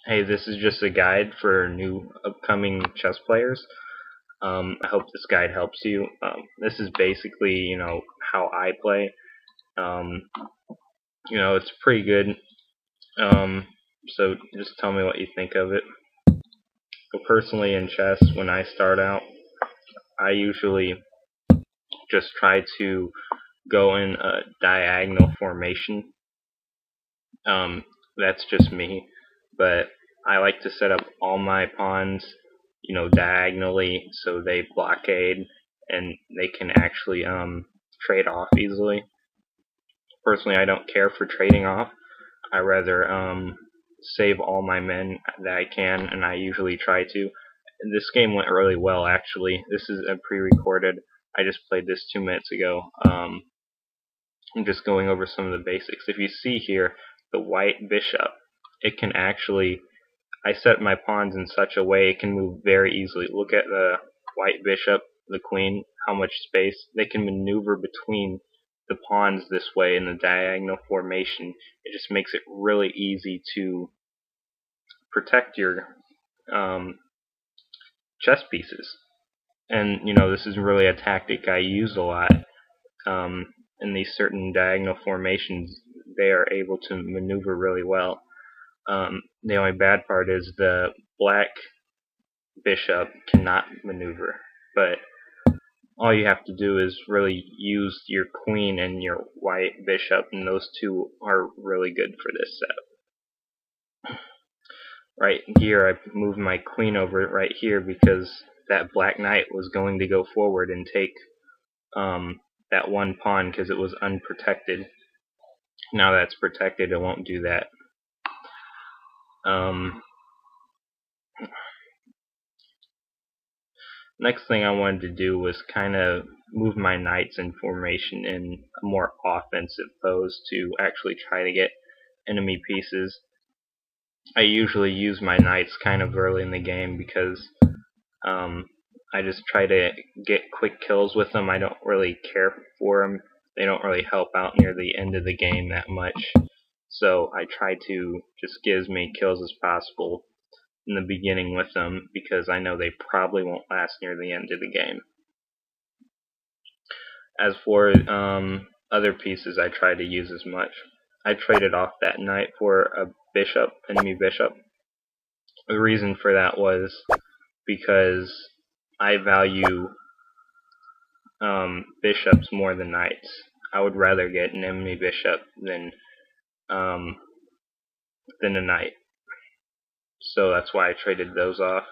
Hey, this is just a guide for new upcoming chess players. I hope this guide helps you. This is basically, how I play. Um, it's pretty good. So just tell me what you think of it. So personally, in chess, when I start out, I usually just try to go in a diagonal formation. Um, that's just me, but I like to set up all my pawns, diagonally so they blockade and they can actually trade off easily. Personally, I don't care for trading off. I rather save all my men that I can, and I usually try to. This game went really well, actually. This is a pre-recorded. I just played this 2 minutes ago. I'm just going over some of the basics. If you see here, the white bishop, it can actually, I set my pawns in such a way it can move very easily. Look at the white bishop, the queen, how much space. They can maneuver between the pawns this way in the diagonal formation. It just makes it really easy to protect your um, chess pieces. And, this is really a tactic I use a lot. Um, in these certain diagonal formations, they are able to maneuver really well. The only bad part is the black bishop cannot maneuver, but all you have to do is really use your queen and your white bishop, and those two are really good for this set. Right here, I moved my queen over right here because that black knight was going to go forward and take that one pawn because it was unprotected. Now that's protected, it won't do that. Um, Next thing I wanted to do was kind of move my knights in formation in a more offensive pose to actually try to get enemy pieces. I usually use my knights kind of early in the game because um, I just try to get quick kills with them. I don't really care for them. They don't really help out near the end of the game that much. So I try to just get as many kills as possible in the beginning with them because I know they probably won't last near the end of the game. As for other pieces, I try to use as much. I traded off that knight for a bishop, enemy bishop. The reason for that was because I value bishops more than knights. I would rather get an enemy bishop um, than a knight. So that's why I traded those off.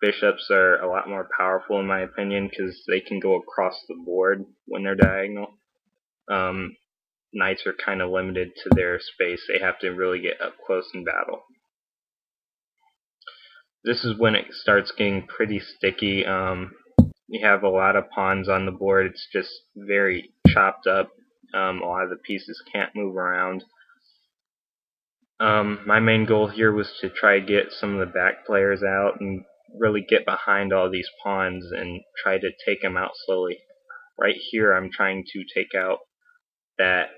Bishops are a lot more powerful in my opinion because they can go across the board when they're diagonal. Um, Knights are kind of limited to their space. They have to really get up close in battle. This is when it starts getting pretty sticky. You have a lot of pawns on the board. It's just very chopped up. A lot of the pieces can't move around. My main goal here was to try to get some of the back players out and really get behind all these pawns and try to take them out slowly. Right here, I'm trying to take out that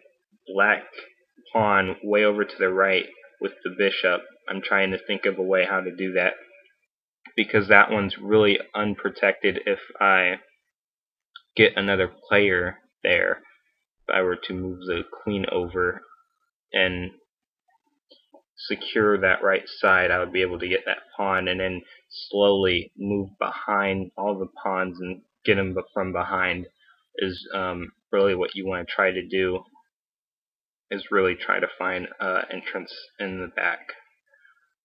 black pawn way over to the right with the bishop. I'm trying to think of a way how to do that because that one's really unprotected if I get another player there. If I were to move the queen over and secure that right side, I would be able to get that pawn and then slowly move behind all the pawns and get them from behind is really what you want to try to do, is really try to find entrance in the back.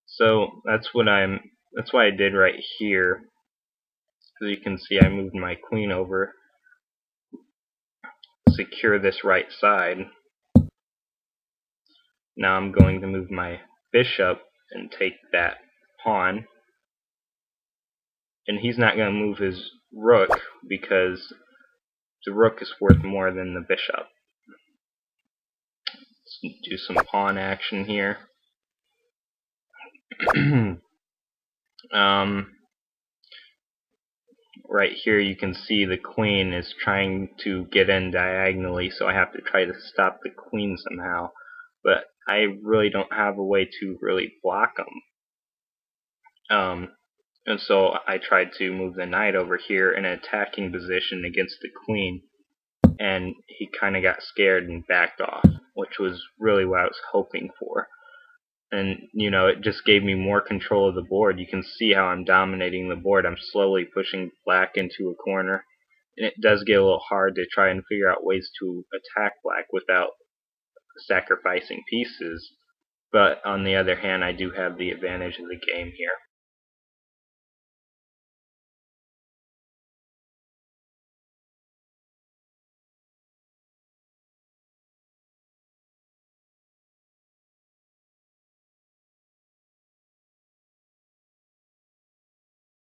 So that's what I did right here. As you can see, I moved my queen over, secure this right side. Now I'm going to move my bishop and take that pawn. And he's not going to move his rook because the rook is worth more than the bishop. Let's do some pawn action here. Right here you can see the queen is trying to get in diagonally, so I have to try to stop the queen somehow. But I really don't have a way to really block them. Um, and so I tried to move the knight over here in an attacking position against the queen, and he kind of got scared and backed off, which was really what I was hoping for. And it just gave me more control of the board. You can see how I'm dominating the board. I'm slowly pushing black into a corner, and it does get a little hard to try and figure out ways to attack black without sacrificing pieces. But on the other hand, I do have the advantage of the game here.